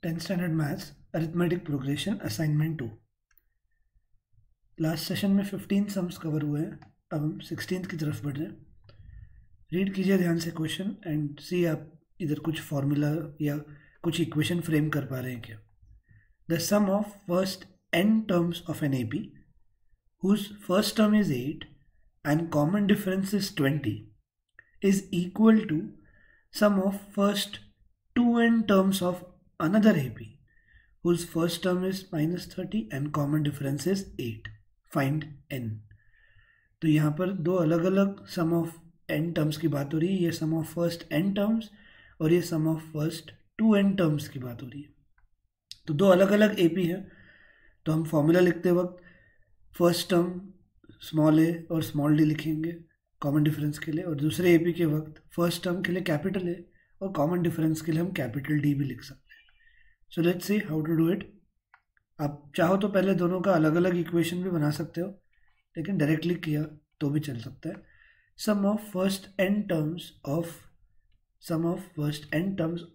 10th standard maths arithmetic progression assignment 2। Last session में 15 sums cover हुए हैं, अब हम 16th की तरफ बढ़ रहे हैं। रीड कीजिए ध्यान से क्वेश्चन एंड सी आप इधर कुछ फॉर्मूला या कुछ इक्वेशन फ्रेम कर पा रहे हैं क्या। The sum of first n terms of an AP whose first term is 8 and common difference is 20 is equal to sum of first 2n terms of another AP whose first term is minus 30 and common difference is 8. Find n. तो यहाँ पर दो अलग अलग सम of n terms की बात हो रही है। ये सम ऑफ फर्स्ट n टर्म्स और ये सम ऑफ फर्स्ट 2n टर्म्स की बात हो रही है। तो दो अलग अलग AP है, तो हम फॉर्मूला लिखते वक्त फर्स्ट टर्म स्मॉल ए और स्मॉल डी लिखेंगे कॉमन डिफरेंस के लिए, और दूसरे AP के वक्त फर्स्ट टर्म के लिए कैपिटल ए और कॉमन डिफरेंस के लिए हम कैपिटल डी भी लिख सकते हैं। So let's see how to do it. आप चाहो तो पहले दोनों का अलग अलग इक्वेशन भी बना सकते हो, लेकिन डायरेक्टली किया तो भी चल सकता है। Sum of first n terms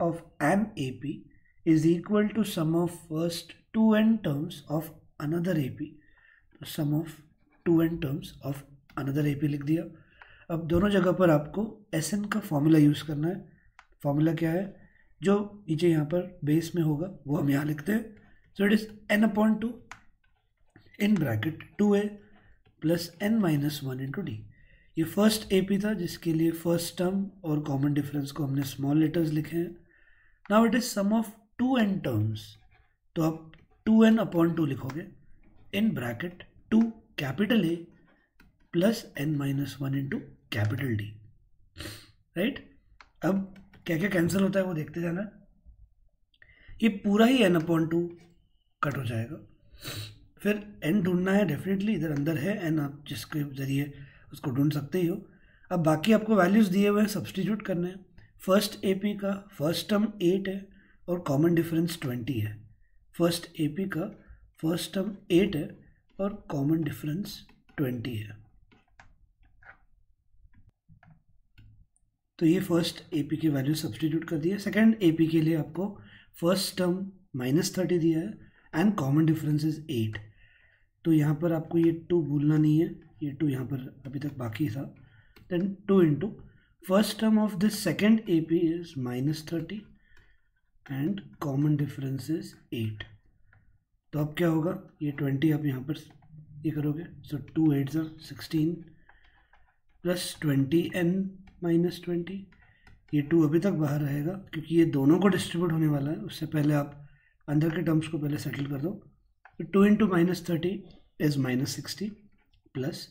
of an AP is equal to sum of first 2n terms of another AP। तो sum of 2n terms of another AP लिख दिया। अब दोनों जगह पर आपको SN का फॉर्मूला यूज़ करना है। फॉर्मूला क्या है, जो नीचे यहाँ पर बेस में होगा वो हम यहाँ लिखते हैं। So it is n/2 in bracket 2a plus n-1 into d. ये फर्स्ट AP था जिसके लिए फर्स्ट टर्म और कॉमन डिफरेंस को हमने स्मॉल लेटर्स लिखे हैं। Now it is sum of 2n terms, तो आप 2n/2 लिखोगे in bracket 2 capital A plus n-1 into capital D. Right, अब क्या क्या कैंसिल होता है वो देखते जाना। ये पूरा ही n/2 कट हो जाएगा। फिर n ढूंढना है, डेफिनेटली इधर अंदर है n, आप जिसके जरिए उसको ढूंढ सकते ही हो। अब बाकी आपको वैल्यूज़ दिए हुए हैं, सब्सटीट्यूट करने हैं। फर्स्ट AP का फर्स्ट टर्म 8 है और कॉमन डिफरेंस 20 है। फर्स्ट AP का फर्स्ट टर्म 8 है और कॉमन डिफरेंस 20 है। तो ये फर्स्ट AP की वैल्यू सब्सटीट्यूट कर दी है। सेकेंड AP के लिए आपको फर्स्ट टर्म -30 दिया है एंड कॉमन डिफरेंस इज 8। तो यहाँ पर आपको ये 2 भूलना नहीं है, ये 2 यहाँ पर अभी तक बाकी था। Then 2 into first term of this second AP is -30 and common difference is 8। तो अब क्या होगा, ये 20 आप यहाँ पर ये करोगे। सो 2 8 16 प्लस 20n-20। ये 2 अभी तक बाहर रहेगा क्योंकि ये दोनों को डिस्ट्रीब्यूट होने वाला है। उससे पहले आप अंदर के टर्म्स को पहले सेटल कर दो। तो 2 इंटू -30 इज -60 प्लस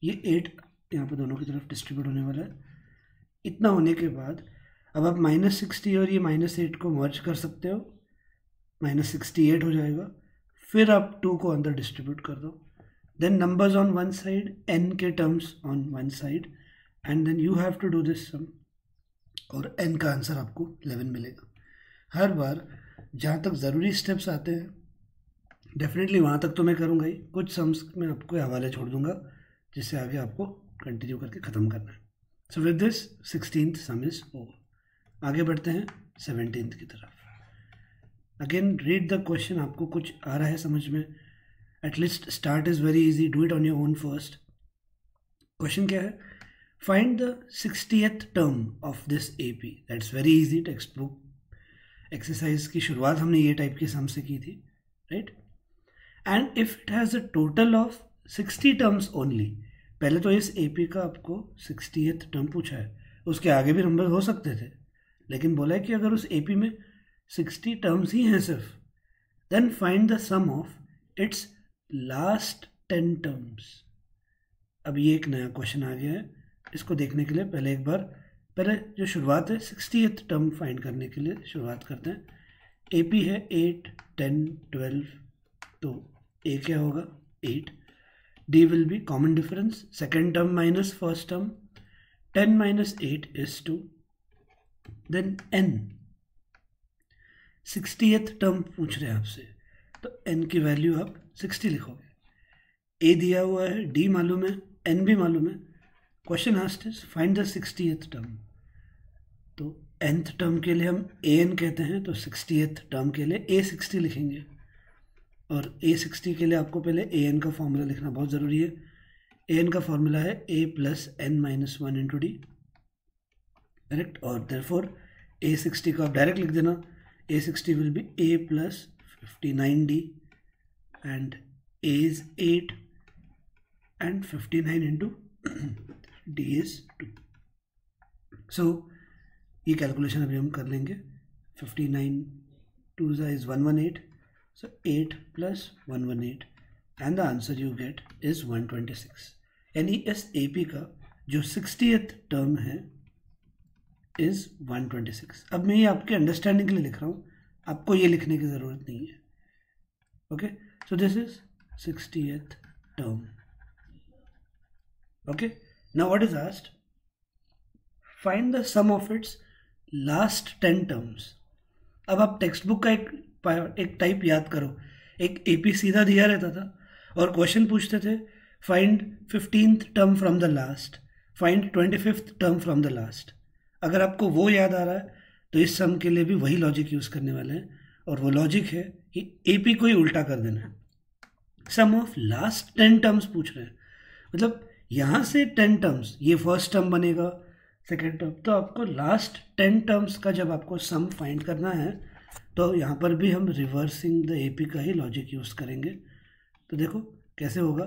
ये 8 यहाँ पर दोनों की तरफ डिस्ट्रीब्यूट होने वाला है। इतना होने के बाद अब आप -60 और ये -8 को मर्ज कर सकते हो, -68 हो जाएगा। फिर आप 2 को अंदर डिस्ट्रीब्यूट कर दो। Then numbers on one side, n के terms on one side, and then you have to do this sum, और n का आंसर आपको 11 मिलेगा। हर बार जहाँ तक ज़रूरी स्टेप्स आते हैं डेफिनेटली वहाँ तक तो मैं करूँगा ही, कुछ सम्स में आपको हवाले छोड़ दूँगा जिससे आगे आपको कंटिन्यू करके ख़त्म करना है। So with this 16th some is over. आगे बढ़ते हैं 17th की तरफ। अगेन रीड द क्वेश्चन, आपको कुछ आ रहा है समझ में, at least start is very easy, do it on your own first. Question क्या है, find the 60th term of this AP। That's very easy. Text book exercise की शुरुआत हमने ये टाइप के सम से की थी, right. And if it has a total of 60 terms only. पहले तो इस AP का आपको 60th टर्म पूछा है, उसके आगे भी नंबर हो सकते थे, लेकिन बोला है कि अगर उस AP में 60 टर्म्स ही हैं सिर्फ, then find the sum of its last 10 terms. अब ये एक नया क्वेश्चन आ गया है। इसको देखने के लिए पहले एक बार पहले जो शुरुआत है 60th टर्म फाइंड करने के लिए शुरुआत करते हैं। AP है 8 10 12, तो A क्या होगा 8। D will be common difference, second term minus first term, 10 - 8 is 2। Then N 60th term पूछ रहे हैं आपसे, तो N की वैल्यू आप 60 लिखोगे। A दिया हुआ है, D मालूम है, N भी मालूम है। Question asked is find the 60th term. तो nth टर्म के लिए हम an कहते हैं, तो 60th टर्म के लिए a60 लिखेंगे। और a60 के लिए आपको पहले an का फॉर्मूला लिखना बहुत ज़रूरी है। an का फॉर्मूला है a plus n minus 1 into D, correct. और देयरफॉर a60 को आप डायरेक्ट लिख देना, a60 will be a plus 59d and a is 8 and 59 into d is 2. So ये कैलकुलेशन अभी हम कर लेंगे। 59 2 is 118, so 8 plus 118 and the answer you get is 126। यानी इस AP का जो 60th टर्म है is 126। अब मैं ये आपके अंडरस्टैंडिंग के लिए लिख रहा हूँ, आपको ये लिखने की ज़रूरत नहीं है। Okay, so this is 60th term। Okay, now what is asked? Find the sum of its last 10 terms। अब आप टेक्स्ट बुक का एक टाइप याद करो। एक AP सीधा दिया रहता था और क्वेश्चन पूछते थे find 15th term from the last, find 25th term from the last. अगर आपको वो याद आ रहा है तो इस सम के लिए भी वही लॉजिक यूज़ करने वाले हैं, और वो लॉजिक है कि AP को ही उल्टा कर देना है। सम ऑफ लास्ट 10 टर्म्स पूछ रहे हैं, मतलब यहाँ से 10 टर्म्स, ये फर्स्ट टर्म बनेगा, सेकेंड टर्म, तो आपको लास्ट 10 टर्म्स का जब आपको सम फाइंड करना है तो यहाँ पर भी हम रिवर्सिंग द AP का ही लॉजिक यूज़ करेंगे। तो देखो कैसे होगा,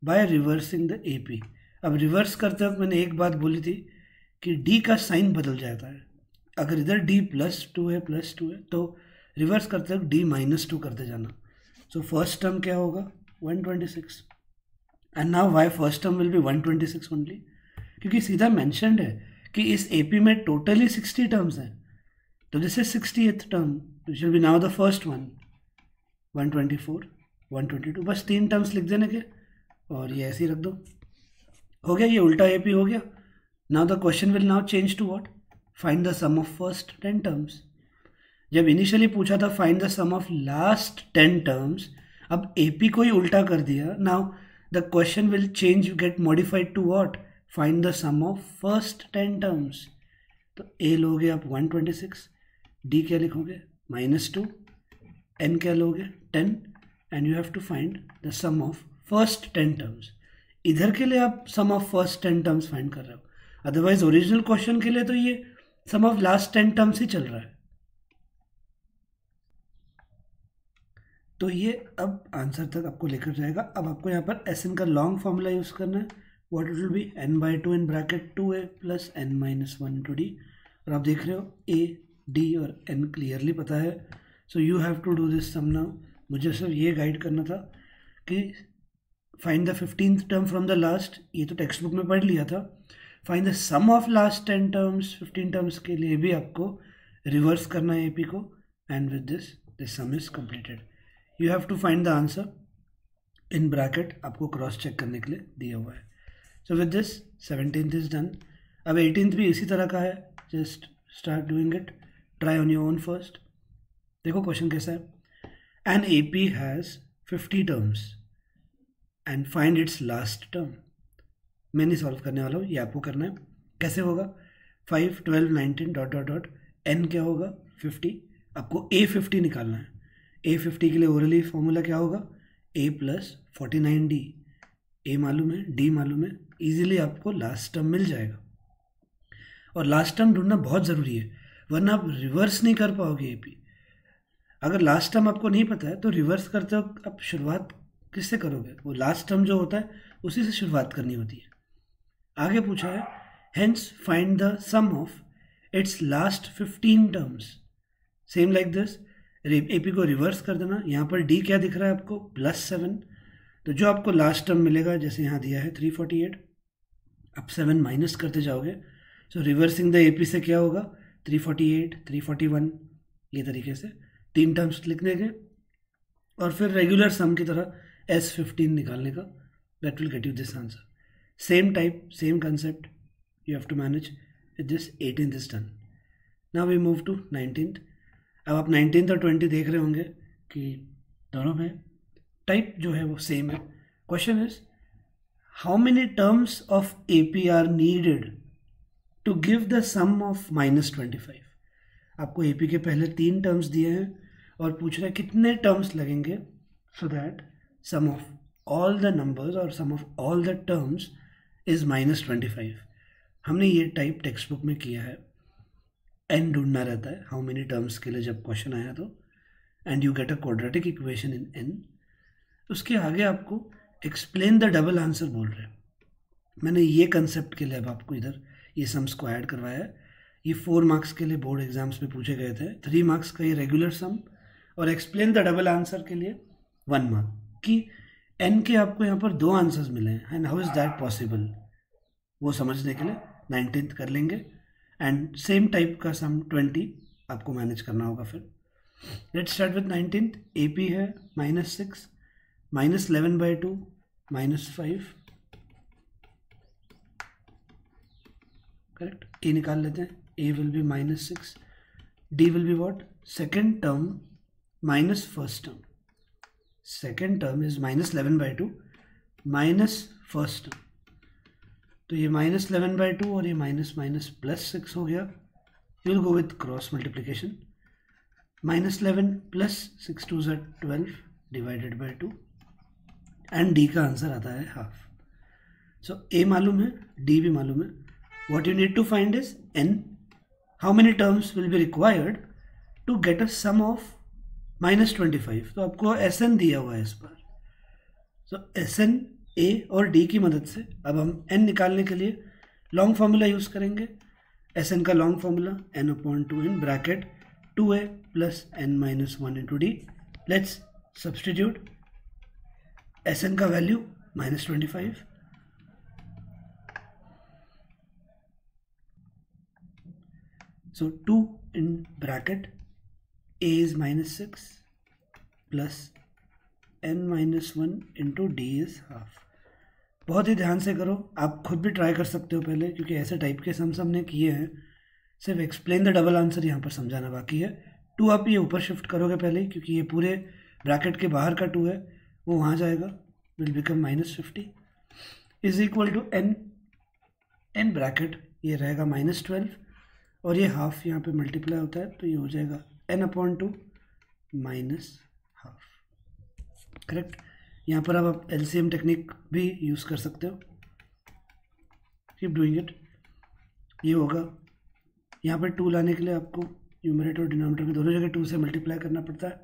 बाय रिवर्सिंग द AP। अब रिवर्स करते वक्त मैंने एक बात बोली थी कि D का साइन बदल जाता है। अगर इधर D +2 है तो रिवर्स करते वक्त D -2 करते जाना। सो फर्स्ट टर्म क्या होगा 126, and now why first term will be 126 only, क्योंकि सीधा मेंशन्ड है कि इस AP में टोटली 60 टर्म्स हैं, तो this is 60th term, which will be now the first one 124 122। बस 3 टर्म्स लिख देने के और ये ऐसे ही रख दो, हो गया, ये उल्टा AP हो गया। Now the question will now change to what, find the sum of first 10 terms. जब इनिशियली पूछा था find the sum of last 10 terms, अब AP को ही उल्टा कर दिया। Now the question will change, get modified to what, find the sum of first 10 terms. तो A लोगे आप 126, D क्या लिखोगे -2, N क्या लोगे 10, and you have to find the sum of first 10 terms. इधर के लिए आप sum of first 10 terms find कर रहे हो, अदरवाइज ओरिजिनल क्वेश्चन के लिए तो ये सम ऑफ लास्ट 10 टर्म्स ही चल रहा है। तो ये अब आंसर तक आपको लेकर जाएगा। अब आपको यहाँ पर SN का लॉन्ग फॉर्मूला यूज़ करना है, what it will be n/2 in bracket 2a plus n - 1 into D. और आप देख रहे हो A, D और N क्लियरली पता है, so you have to do this sum now. मुझे सिर्फ ये गाइड करना था कि find the 15th term from the last, ये तो टेक्स्ट बुक में पढ़ लिया था। Find the sum of last 10 terms, 15 terms के लिए भी आपको रिवर्स करना है AP को, and with this sum is completed. You have to find the answer in bracket, आपको क्रॉस चेक करने के लिए दिया हुआ है। So with this 17th is done. अब 18th भी इसी तरह का है, just start doing it, try on your own first. देखो क्वेश्चन कैसा है, an AP has 50 terms and find its last term. मैं नहीं सॉल्व करने वाला हूँ, ये आपको करना है। कैसे होगा, 5 12 19 डॉट डॉट डॉट, N क्या होगा 50, आपको A50 निकालना है। A50 के लिए ओरली फॉर्मूला क्या होगा, A प्लस 49D। A मालूम है, D मालूम है, इजीली आपको लास्ट टर्म मिल जाएगा। और लास्ट टर्म ढूंढना बहुत ज़रूरी है, वरना आप रिवर्स नहीं कर पाओगे AP। अगर लास्ट टर्म आपको नहीं पता है तो रिवर्स करते हो आप शुरुआत किससे करोगे, वो लास्ट टर्म जो होता है उसी से शुरुआत करनी होती है। आगे पूछा है hence find the sum of its last 15 terms. Same like this, AP को रिवर्स कर देना। यहाँ पर D क्या दिख रहा है आपको +7, तो जो आपको लास्ट टर्म मिलेगा, जैसे यहाँ दिया है 348, आप 7 माइनस करते जाओगे। सो रिवर्सिंग द AP से क्या होगा 348 341, ये तरीके से 3 टर्म्स लिखने के, और फिर रेगुलर सम की तरह S15 निकालने का। That will get you this answer. Same type, same concept you have to manage with this. 18th is done. Now we move to 19th। अब आप 19th और 20 देख रहे होंगे कि दोनों में टाइप जो है वो सेम है। Question is how many terms of AP are needed to give the sum of -25। आपको एपी के पहले 3 टर्म्स दिए हैं और पूछ रहा है कितने टर्म्स लगेंगे, so that sum of all the numbers और sum of all the terms is -25। हमने ये टाइप टेक्स्ट बुक में किया है। एन ढूंढना रहता है हाउ मेनी टर्म्स के लिए जब क्वेश्चन आया तो, and you get a quadratic equation in an. उसके आगे आपको एक्सप्लेन द डबल आंसर बोल रहे हैं। मैंने ये कंसेप्ट के लिए अब आपको इधर ये सम्स को ऐड करवाया है। ये 4 मार्क्स के लिए बोर्ड एग्जाम्स में पूछे गए थे, 3 मार्क्स का ये रेगुलर सम, और एक्सप्लेन द डबल आंसर के लिए 1 मार्क कि एन के आपको यहाँ पर 2 आंसर्स मिले हैं and how is that possible, वो समझने के लिए 19th कर लेंगे। एंड सेम टाइप का सम 20 आपको मैनेज करना होगा। फिर let's start with 19th। A P है -6 -11/2 -5, करेक्ट। ए निकाल लेते हैं। A will be -6, d will be what, second term minus first term. Second term is -11/2 minus first term, तो ये -11/2 और ये -+6 हो गया। You will go with cross multiplication. -11 + 6 2 = 12 divided by 2, and d का आंसर आता है हाफ। सो ए मालूम है, डी भी मालूम है। What you need to find is n. How many terms will be required to get a sum of -25? तो आपको Sn दिया हुआ है इस बार। So Sn A और D की मदद से अब हम n निकालने के लिए लॉन्ग फार्मूला यूज करेंगे। Sn का long formula n/2 in bracket 2a + n-1 into d। Let's substitute Sn का value -25, so 2 in bracket a is -6 plus n-1 into d is half। बहुत ही ध्यान से करो, आप खुद भी ट्राई कर सकते हो पहले, क्योंकि ऐसे टाइप के सम हमने किए हैं। सिर्फ एक्सप्लेन द डबल आंसर यहाँ पर समझाना बाकी है। 2 आप ये ऊपर शिफ्ट करोगे पहले ही, क्योंकि ये पूरे ब्रैकेट के बाहर का 2 है, वो वहाँ जाएगा, will become -50 is equal to n bracket ये रहेगा -12 और ये हाफ यहाँ पे मल्टीप्लाई होता है, तो ये हो जाएगा n/2 -हाफ, करेक्ट। यहाँ पर अब आप LCM टेक्निक भी यूज़ कर सकते हो। Keep doing it. ये होगा, यहाँ पर 2 लाने के लिए आपको न्यूमरेटर और डिनोमिनेटर में दोनों जगह 2 से मल्टीप्लाई करना पड़ता है,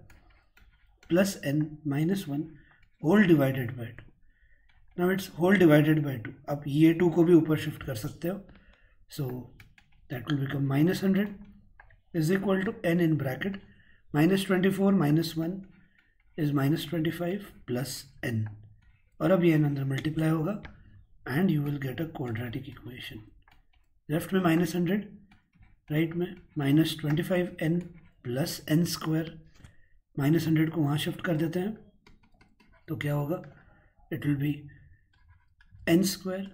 plus n-1 whole divided by 2। Now it's whole divided by 2। आप ये 2 को भी ऊपर शिफ्ट कर सकते हो, सो that will become -100 is equal to n in bracket -24 -1 is -25 plus n, और अब ये n अंदर मल्टीप्लाई होगा and you will get a quadratic equation. Left में -100, राइट में -25n प्लस n²। -100 को वहाँ शिफ्ट कर देते हैं, तो क्या होगा, it will B n²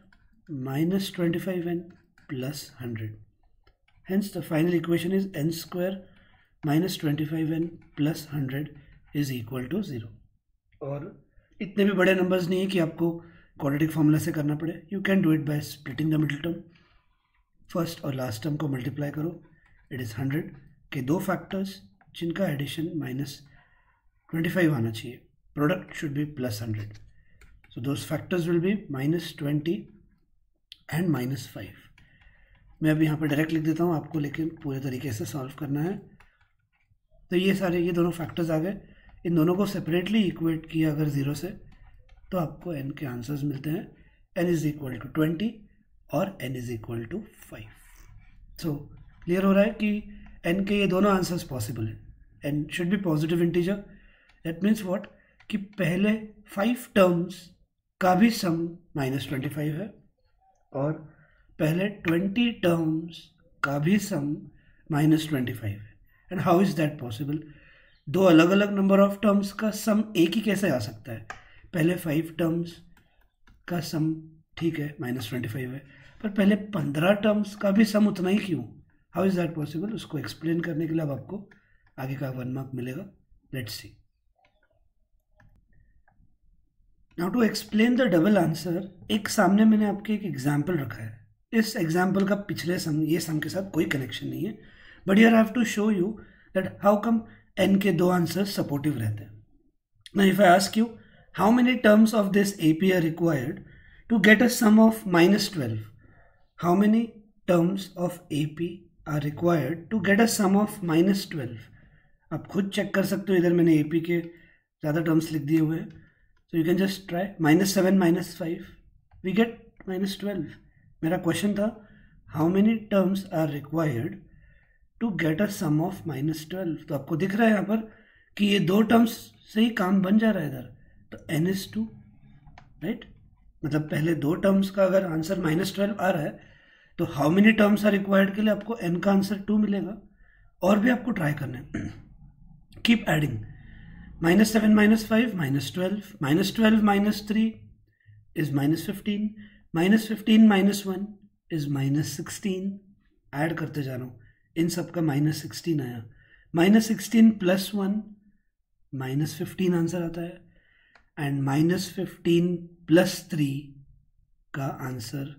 -25n plus 100। Hence the final equation is n² -25n plus 100 is equal to 0। और इतने भी बड़े नंबर्स नहीं है कि आपको क्वाड्रेटिक फॉर्मूला से करना पड़े। You can do it by splitting the middle term. First और लास्ट टर्म को मल्टीप्लाई करो, इट इज़ 100 के 2 फैक्टर्स जिनका एडिशन -25 आना चाहिए। Product should be +100, so those factors will be -20 and -5। मैं अभी यहाँ पर डायरेक्ट लिख देता हूँ आपको, लेकिन पूरे तरीके से सॉल्व करना है। तो ये दोनों फैक्टर्स आ गए। इन दोनों को सेपरेटली इक्वेट किया अगर 0 से, तो आपको n के आंसर्स मिलते हैं। n इज इक्वल टू 20 और n is equal to 5। So clear हो रहा है कि n के ये दोनों आंसर्स पॉसिबल है। n should be positive integer. That means what, कि पहले 5 टर्म्स का भी सम -25 है और पहले 20 टर्म्स का भी सम -25 है। And how is that possible? 2 अलग अलग नंबर ऑफ टर्म्स का सम एक ही कैसे आ सकता है? पहले 5 टर्म्स का सम ठीक है -25 है, पर पहले 15 टर्म्स का भी सम उतना ही क्यों? How is that possible? उसको एक्सप्लेन करने के लिए अब आपको आगे का 1 मार्क मिलेगा। Let's see. Now to explain the double answer, एक सामने मैंने आपके एक एग्जाम्पल रखा है। इस एग्जाम्पल का पिछले सम, ये सम के साथ कोई कनेक्शन नहीं है, but here I have to show you that how come n के दो आंसर्स सपोर्टिव रहते हैं. Now if I ask you how many terms of this AP are required to get a sum of -12. How many terms of AP are required to get a sum of -12? आप खुद check कर सकते हो, इधर मैंने AP के ज़्यादा terms लिख दिए हुए हैं. So you can just try. -7 -5 we get -12. मेरा क्वेश्चन था how many terms are required to get a sum of -12. तो आपको दिख रहा है यहाँ पर कि ये दो टर्म्स से ही काम बन जा रहा है इधर. तो n is 2, राइट. मतलब पहले दो टर्म्स का अगर आंसर -12 आ रहा है तो how many terms are required के लिए आपको n का आंसर 2 मिलेगा. और भी आपको ट्राई करना है. Keep adding. -7 -5 -12 -12 -3 is -15 -15 -1 is -16. Add करते जा रहा हूँ, इन सब का -16 आया. -16 + 1 -15 आंसर आता है. एंड -15 + 3 का आंसर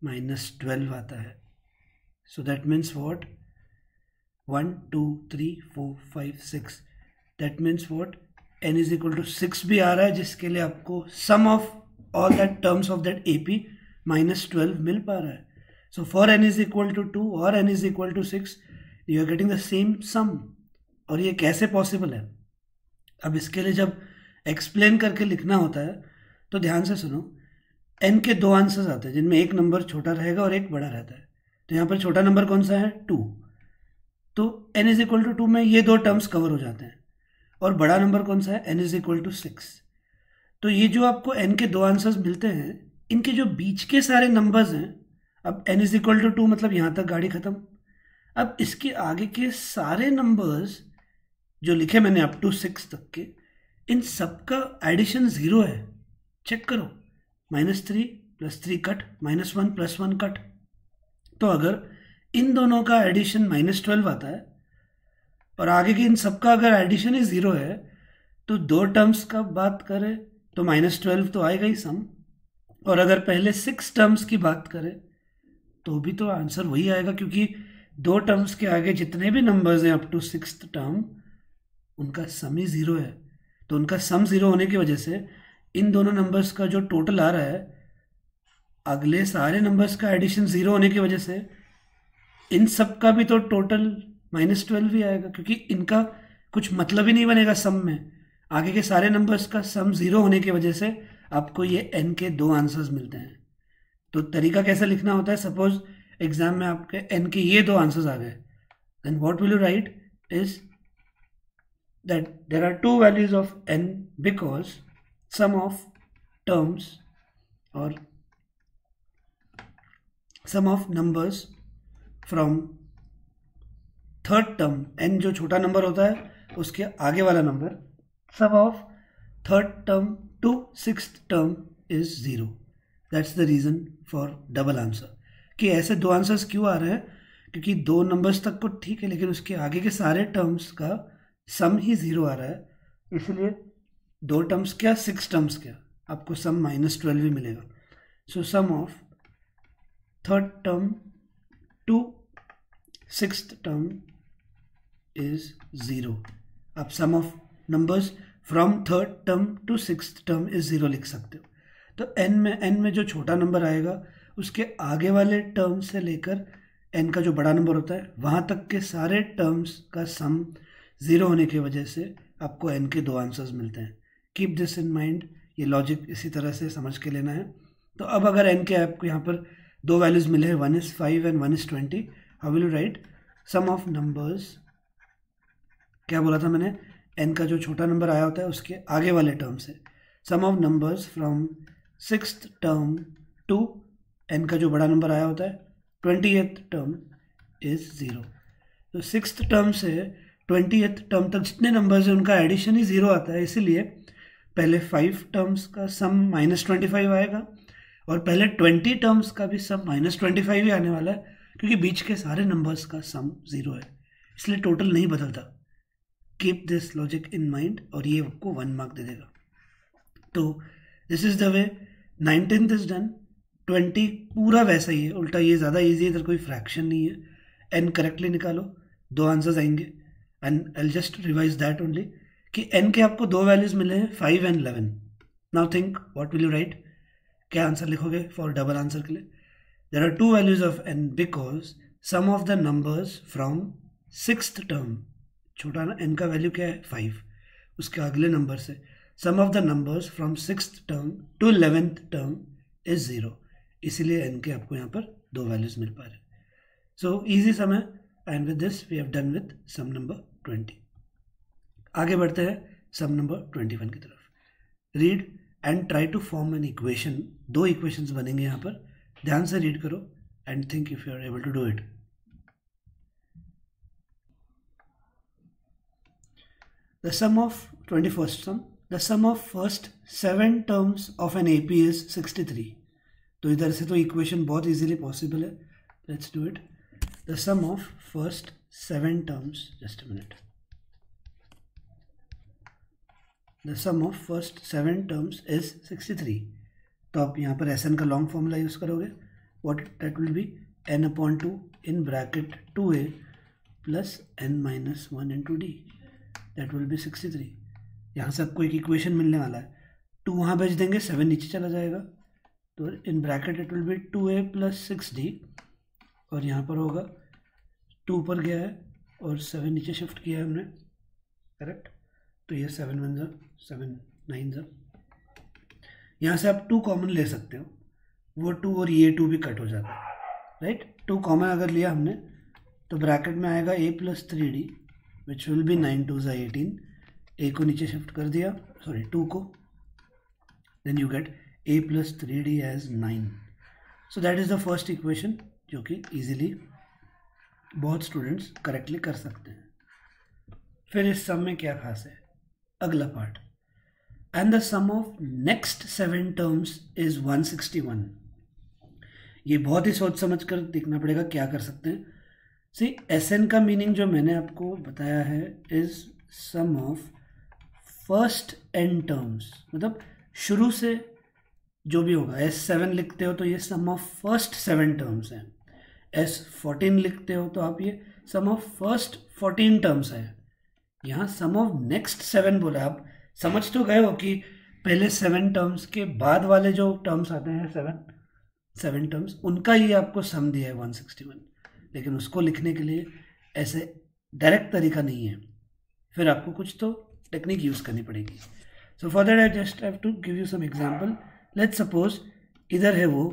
-12 आता है. So that means what? 1 2 3 4 5 6. That means what? n = 6 भी आ रहा है, जिसके लिए आपको sum of all that terms of that AP -12 मिल पा रहा है. सो फॉर n = 2 और n = 6 you are getting the same sum. और ये कैसे पॉसिबल है? अब इसके लिए जब एक्सप्लेन करके लिखना होता है तो ध्यान से सुनो. n के दो आंसर्स आते हैं जिनमें एक नंबर छोटा रहेगा और एक बड़ा रहता है. तो यहाँ पर छोटा नंबर कौन सा है? 2. तो n = 2 में ये दो टर्म्स कवर हो जाते हैं. और बड़ा नंबर कौन सा है? n = 6. तो ये जो आपको n के दो आंसर्स मिलते हैं, इनके जो बीच के सारे नंबर्स हैं, अब n = 2 मतलब यहाँ तक गाड़ी खत्म. अब इसके आगे के सारे नंबर्स जो लिखे मैंने अप टू 6 तक के, इन सबका एडिशन 0 है. चेक करो. -3 + 3 कट, -1 + 1 कट. तो अगर इन दोनों का एडिशन -12 आता है और आगे के इन सबका अगर एडिशन ही 0 है, तो दो टर्म्स का बात करें तो -12 तो आएगा ही सम. और अगर पहले 6 टर्म्स की बात करें तो भी तो आंसर वही आएगा, क्योंकि दो टर्म्स के आगे जितने भी नंबर्स हैं अप टू 6th टर्म, उनका सम ही 0 है. तो उनका सम 0 होने की वजह से इन दोनों नंबर्स का जो टोटल आ रहा है, अगले सारे नंबर्स का एडिशन 0 होने की वजह से इन सब का भी तो टोटल -12 ही आएगा, क्योंकि इनका कुछ मतलब ही नहीं बनेगा सम में. आगे के सारे नंबर्स का सम 0 होने की वजह से आपको ये n के दो आंसर्स मिलते हैं. तो तरीका कैसे लिखना होता है? सपोज एग्जाम में आपके n के ये दो आंसर्स आ गए, then what will you write is that there are two values of n because sum of terms or sum of numbers from third term, n जो छोटा नंबर होता है उसके आगे वाला number, sum of third term to 6th term is 0. That's the reason for double answer. कि ऐसे दो आंसर्स क्यों आ रहे हैं? क्योंकि दो नंबर्स तक को ठीक है, लेकिन उसके आगे के सारे टर्म्स का सम ही 0 आ रहा है. इसलिए दो टर्म्स क्या, 6 टर्म्स क्या, आपको सम -12 भी मिलेगा. So sum of third term to 6th term is 0. आप sum of numbers from third term to 6th term is 0 लिख सकते हो. तो n में जो छोटा नंबर आएगा उसके आगे वाले टर्म से लेकर n का जो बड़ा नंबर होता है वहाँ तक के सारे टर्म्स का सम 0 होने की वजह से आपको n के दो आंसर्स मिलते हैं. Keep this in mind. ये लॉजिक इसी तरह से समझ के लेना है. तो अब अगर n के आपको यहाँ पर दो वैल्यूज मिले हैं, 1 is 5 and 1 is 20, how will you write? Sum of numbers, क्या बोला था मैंने? n का जो छोटा नंबर आया होता है उसके आगे वाले टर्म से, sum of numbers from 6th term to n का जो बड़ा नंबर आया होता है 20th टर्म इज 0. तो 6th टर्म से 20th टर्म तक जितने नंबर्स हैं उनका एडिशन ही 0 आता है. इसीलिए पहले 5 टर्म्स का सम -25 आएगा और पहले 20 टर्म्स का भी सम -25 ही आने वाला है, क्योंकि बीच के सारे नंबर्स का सम 0 है, इसलिए टोटल नहीं बदलता. Keep this logic in mind और ये आपको 1 मार्क दे देगा. तो this is the way 19th is done. 20 पूरा वैसा ही है, उल्टा ये ज़्यादा ईजी है, इधर कोई फ्रैक्शन नहीं है. n करेक्टली निकालो. दो आंसर्स आएंगे and I just revise that only कि n के आपको दो वैल्यूज मिले हैं 5 and 11. Now think what will you write, क्या आंसर लिखोगे फॉर डबल आंसर के लिए. There are two values of n because sum of the numbers from sixth term, छोटा ना n का वैल्यू क्या है 5, उसके अगले नंबर से sum of the numbers from sixth term to 11th term is 0, इसीलिए n के आपको यहाँ पर दो वैल्यूज मिल पा रहे हैं. सो इजी सम है and with this we have done with sum number 20. आगे बढ़ते हैं सम नंबर 21 की तरफ. Read and try to form an equation. दो इक्वेशंस बनेंगे यहाँ पर, ध्यान से रीड करो and think if you are able to do it. The sum of 21st sum, the sum of first 7 terms of an AP is 63. तो इधर से तो इक्वेशन बहुत इजीली पॉसिबल है. Let's do it. The sum of first 7 terms, just a minute. The sum of first 7 terms is 63. तो आप यहाँ पर SN का लॉन्ग फॉर्मूला यूज करोगे. What that will be n upon 2 in bracket 2a plus n minus 1 into d. That will be 63. यहाँ से आपको एक इक्वेशन मिलने वाला है. 2 वहाँ भेज देंगे, 7 नीचे चला जाएगा, तो in bracket it will B 2a plus 6d, और यहाँ पर होगा 2 ऊपर गया है और 7 नीचे शिफ्ट किया है हमने, करेक्ट. तो ये 7 1 जा 7 9 जा. यहाँ से आप 2 कॉमन ले सकते हो, वो 2 और ये 2 भी कट हो जाता है, राइट. 2 कॉमन अगर लिया हमने तो ब्रैकेट में आएगा a plus 3d which will be 9 2 18. a को नीचे शिफ्ट कर दिया, सॉरी 2 को, then you get a plus 3d as 9. so that is the first equation जो कि easily बहुत स्टूडेंट्स करेक्टली कर सकते हैं. फिर इस सम में क्या खास है, अगला part. And the sum of next 7 terms is 161. ये बहुत ही सोच समझ कर देखना पड़ेगा क्या कर सकते हैं. सी SN का मीनिंग जो मैंने आपको बताया है is sum of first n terms, मतलब शुरू से जो भी होगा. S7 लिखते हो तो ये सम ऑफ फर्स्ट 7 टर्म्स हैं. S14 लिखते हो तो आप ये सम ऑफ फर्स्ट 14 टर्म्स है. यहाँ सम ऑफ नेक्स्ट 7 बोला. आप समझ तो गए हो कि पहले 7 टर्म्स के बाद वाले जो टर्म्स आते हैं 7 टर्म्स, उनका ही आपको सम दिया है 161. लेकिन उसको लिखने के लिए ऐसे डायरेक्ट तरीका नहीं है, फिर आपको कुछ तो टेक्निक यूज़ करनी पड़ेगी. So for that I just have to give you some example. Let's suppose इधर है वो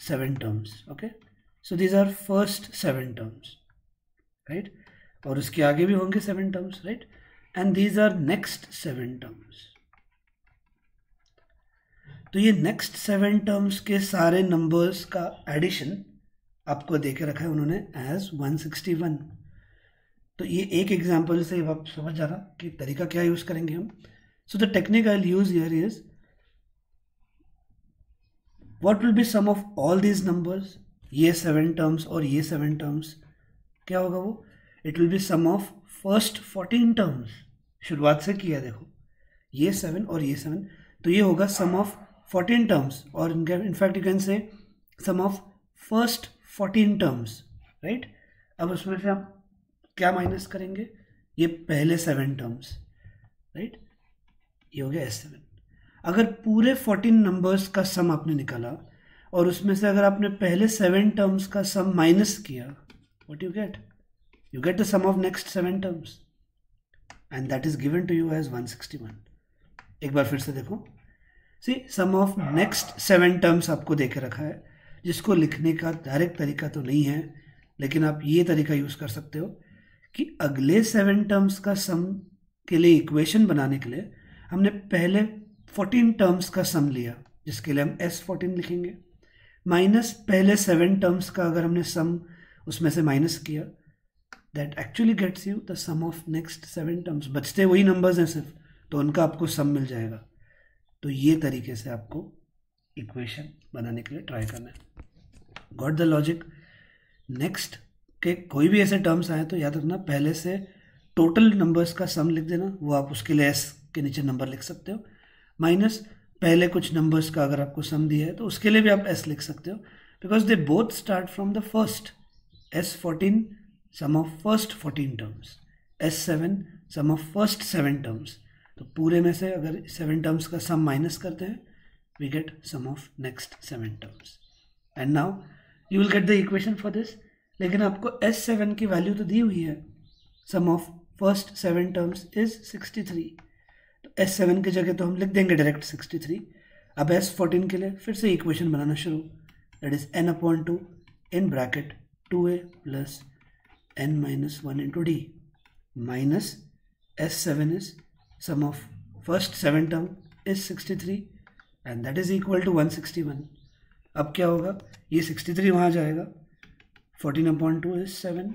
7 terms, okay. So these are first 7 terms, right, और उसके आगे भी होंगे 7 terms, right, and these are next 7 terms. तो ये नेक्स्ट 7 टर्म्स के सारे नंबर्स का एडिशन आपको दे के रखा है उन्होंने एज 161. तो ये एक एग्जाम्पल से आप समझ जाना कि तरीका क्या यूज करेंगे हम. So the technique I use here is what will be sum of all these numbers. ये 7 टर्म्स और ये 7 टर्म्स क्या होगा, वो it will be sum of first 14 terms. शुरुआत से किया देखो, ये 7 और ये 7, तो ये होगा सम ऑफ 14 टर्म्स, और in fact you can say sum of first 14 terms, right. अब उसमें से आप क्या माइनस करेंगे, ये पहले 7 टर्म्स, राइट, ये हो गया S7. अगर पूरे 14 नंबर्स का सम आपने निकाला और उसमें से अगर आपने पहले 7 टर्म्स का सम माइनस किया, what you get the sum of next 7 terms and that is given to you as 161. एक बार फिर से देखो. See sum of next 7 terms आपको दे के रखा है, जिसको लिखने का डायरेक्ट तरीका तो नहीं है, लेकिन आप ये तरीका यूज़ कर सकते हो कि अगले 7 टर्म्स का सम के लिए इक्वेशन बनाने के लिए हमने पहले 14 टर्म्स का सम लिया, जिसके लिए हम S14 लिखेंगे, माइनस पहले 7 टर्म्स का अगर हमने सम उसमें से माइनस किया, that actually gets you the sum of next 7 terms. बचते वही नंबर्स हैं सिर्फ, तो उनका आपको सम मिल जाएगा. तो ये तरीके से आपको इक्वेशन बनाने के लिए ट्राई करना है. Got the logic. नेक्स्ट के कोई भी ऐसे टर्म्स आए तो याद रखना पहले से टोटल नंबर्स का सम लिख देना, वो आप उसके लिए S के नीचे नंबर लिख सकते हो, माइनस पहले कुछ नंबर्स का अगर आपको सम दिया है तो उसके लिए भी आप S लिख सकते हो, because they both start from the first. S14 sum of first 14 terms, S7 sum of first 7 terms. तो पूरे में से अगर 7 टर्म्स का सम माइनस करते हैं, we get sum of next 7 terms. And now you will get the equation for this. लेकिन आपको S7 की वैल्यू तो दी हुई है, sum of first 7 terms is 63। तो S7 की जगह तो हम लिख देंगे डायरेक्ट 63। अब S14 के लिए फिर से इक्वेशन बनाना शुरू, that is n/2 in bracket 2a plus n minus 1 into d minus S7 is sum of first 7 term is 63 and that is equal to 161। अब क्या होगा, ये 63 वहाँ जाएगा, 14/2 is 7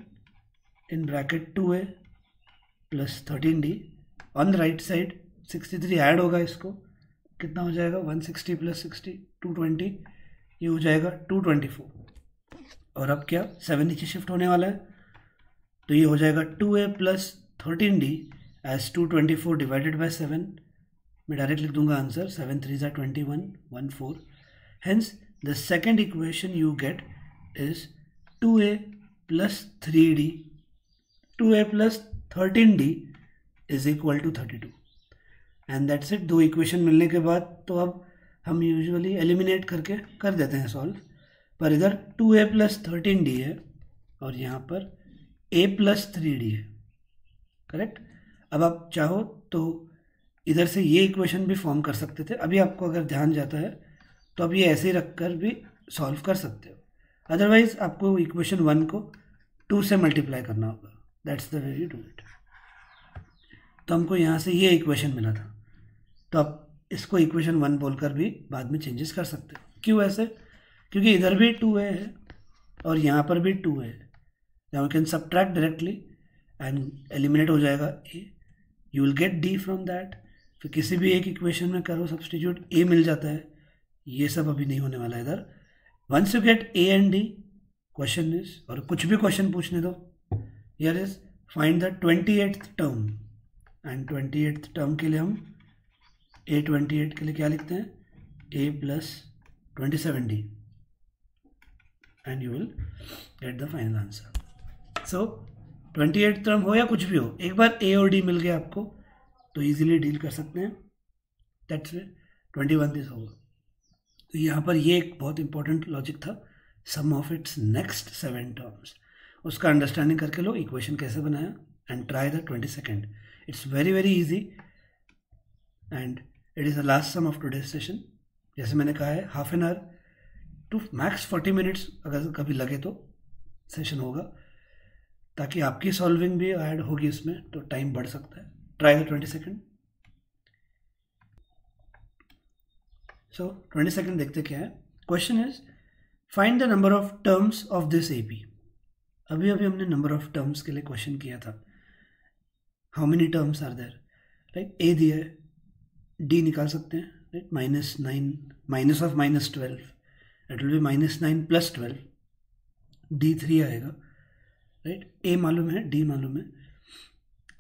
in bracket 2a plus 13d on the right side 63 add होगा, इसको कितना हो जाएगा 160 plus 60 220, ये हो जाएगा 224। और अब क्या 7 नीचे शिफ्ट होने वाला है, तो ये हो जाएगा 2a plus 13d as 224 divided by 7। मैं डायरेक्ट लिख दूंगा answer, 7 3 are 21 14। Hence the second equation you get is 2a plus 3d 2a plus 13d is equal to 32 and that's it। दो इक्वेशन मिलने के बाद तो अब हम यूजुअली एलिमिनेट करके कर देते हैं सॉल्व, पर इधर 2a plus 13d है और यहाँ पर a plus 3d है, करेक्ट। अब आप चाहो तो इधर से ये इक्वेशन भी फॉर्म कर सकते थे, अभी आपको अगर ध्यान जाता है तो अब ये ऐसे ही रख कर भी सॉल्व कर सकते हो, अदरवाइज आपको इक्वेशन 1 को 2 से मल्टीप्लाई करना होगा, that's the way you do it. तो हमको यहाँ से ये इक्वेशन मिला था, तो आप इसको इक्वेशन 1 बोलकर भी बाद में चेंजेस कर सकते हो। क्यों ऐसे, क्योंकि इधर भी 2a है और यहाँ पर भी 2a है। Now you can subtract directly and eliminate हो जाएगा a, you will get d from that। फिर किसी भी एक इक्वेशन में करो सब्सटीट्यूट, a मिल जाता है, ये सब अभी नहीं होने वाला इधर। Once you get a and d, question is, और कुछ भी क्वेश्चन पूछने दो, here is find the 28th term and 28th term के लिए हम a28 के लिए क्या लिखते हैं, a plus 27d and you will get the final answer। So 28 term हो या कुछ भी हो, एक बार ए और डी मिल गया आपको तो इजीली डील कर सकते हैं, दैट्स वे 21 दिस होगा। तो यहाँ पर ये एक बहुत इंपॉर्टेंट लॉजिक था, sum of its next 7 terms, उसका अंडरस्टैंडिंग करके लो इक्वेशन कैसे बनाया and try the 22nd। It's very very easy and it is the last sum of today's session. जैसे मैंने कहा है, half an hour to max 40 minutes अगर कभी लगे तो सेशन होगा, ताकि आपकी सॉल्विंग भी ऐड होगी इसमें, तो टाइम बढ़ सकता है। Try the 22nd। So 22nd देखते क्या है। Question is find the number of terms of this AP. अभी हमने नंबर ऑफ टर्म्स के लिए क्वेश्चन किया था, how many terms are there, right. A दिया है, डी निकाल सकते हैं, right, -9 minus of -12 it will be -9 + 12, D3 आएगा, राइट। ए मालूम है, डी मालूम है,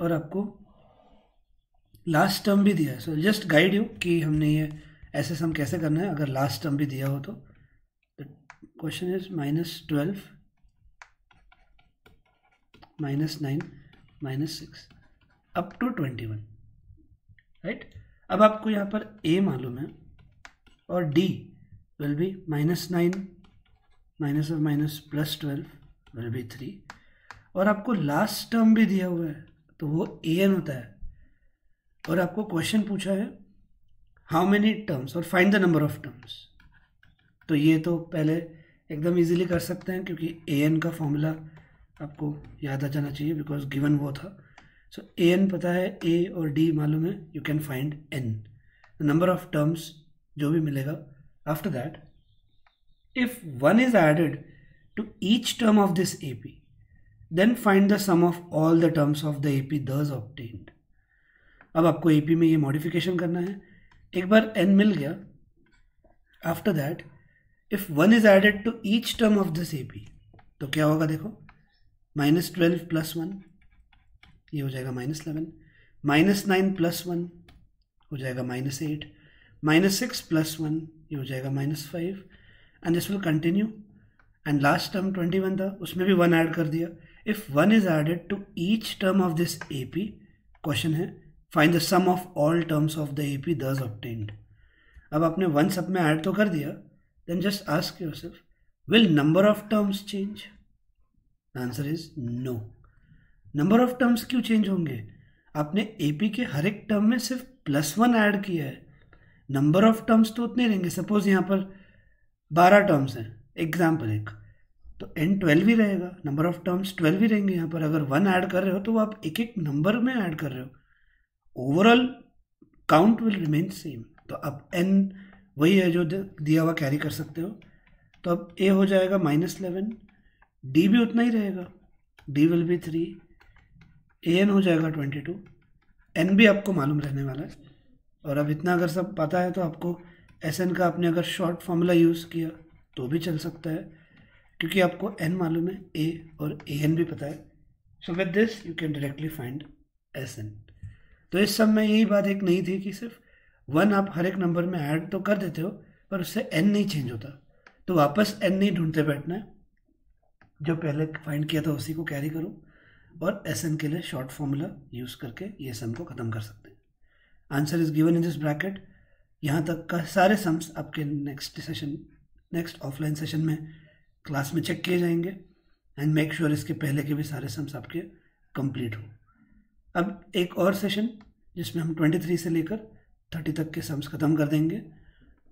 और आपको लास्ट टर्म भी दिया है। सो जस्ट गाइड यू कि हमने ये ऐसे सम कैसे करना है अगर लास्ट टर्म भी दिया हो तो। Question is -12 -9 -6 up to 21, right. अब आपको यहाँ पर ए मालूम है और D will be -9 minus of -+12 will be 3, और आपको लास्ट टर्म भी दिया हुआ है तो वो an होता है, और आपको क्वेश्चन पूछा है हाउ मेनी टर्म्स और find the number of terms. तो ये तो पहले एकदम इजीली कर सकते हैं क्योंकि an का फॉर्मूला आपको याद आ जाना चाहिए बिकॉज गिवन वो था। सो an पता है, a और d मालूम है, you can find n, the number of terms जो भी मिलेगा। After that if 1 is added to each term of this AP, then find the sum of all the terms of the AP thus obtained। अब आपको AP में ये modification करना है। एक बार n मिल गया, after that if 1 is added to each term of this AP, तो क्या होगा देखो, -12 + 1 ये हो जाएगा -11, -9 + 1 हो जाएगा -8, -6 + 1 ये हो जाएगा -5, and this will continue. And last term 21 था, उसमें भी 1 ऐड कर दिया। If 1 is added to each term of this AP, question है find the sum of all terms of the AP thus obtained. अब आपने 1 सब में ऐड तो कर दिया, then just ask yourself, will number of terms change? Answer is no. Number of terms क्यों change होंगे? आपने AP के हर एक टर्म में सिर्फ +1 ऐड किया है. नंबर ऑफ टर्म्स तो उतने रहेंगे. सपोज यहाँ पर 12 टर्म्स हैं, एग्जाम्पल एक, तो n 12 ही रहेगा. नंबर ऑफ टर्म्स 12 ही रहेंगे. यहाँ पर अगर 1 ऐड कर रहे हो तो आप एक एक नंबर में ऐड कर रहे हो. Overall count will remain same. तो अब n वही है जो दिया हुआ कैरी कर सकते हो. तो अब a हो जाएगा -11, d भी उतना ही रहेगा, d विल बी 3, an हो जाएगा 22, n भी आपको मालूम रहने वाला है. और अब इतना अगर सब पता है तो आपको Sn का आपने अगर शॉर्ट फॉर्मूला यूज़ किया तो भी चल सकता है, क्योंकि आपको n मालूम है, a और an भी पता है. So with this you can directly find Sn. तो इस सब में यही बात एक नहीं थी कि सिर्फ 1 आप हर एक नंबर में ऐड तो कर देते हो पर उससे n नहीं चेंज होता. तो वापस n नहीं ढूंढते बैठना है, जो पहले फाइंड किया था उसी को कैरी करो और Sn के लिए शॉर्ट फॉर्मूला यूज़ करके ये सम को ख़त्म कर सकते हैं. Answer is given in this bracket. यहाँ तक का सारे सम्स आपके नेक्स्ट ऑफलाइन सेशन में क्लास में चेक किए जाएंगे एंड मेक श्योर इसके पहले के भी सारे सम्स आपके कंप्लीट हो. अब एक और सेशन जिसमें हम 23 से लेकर 30 तक के सम्स ख़त्म कर देंगे.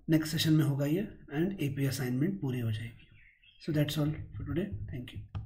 नेक्स्ट सेशन में होगा ये एंड AP असाइनमेंट पूरी हो जाएगी. So that's all for today. Thank you.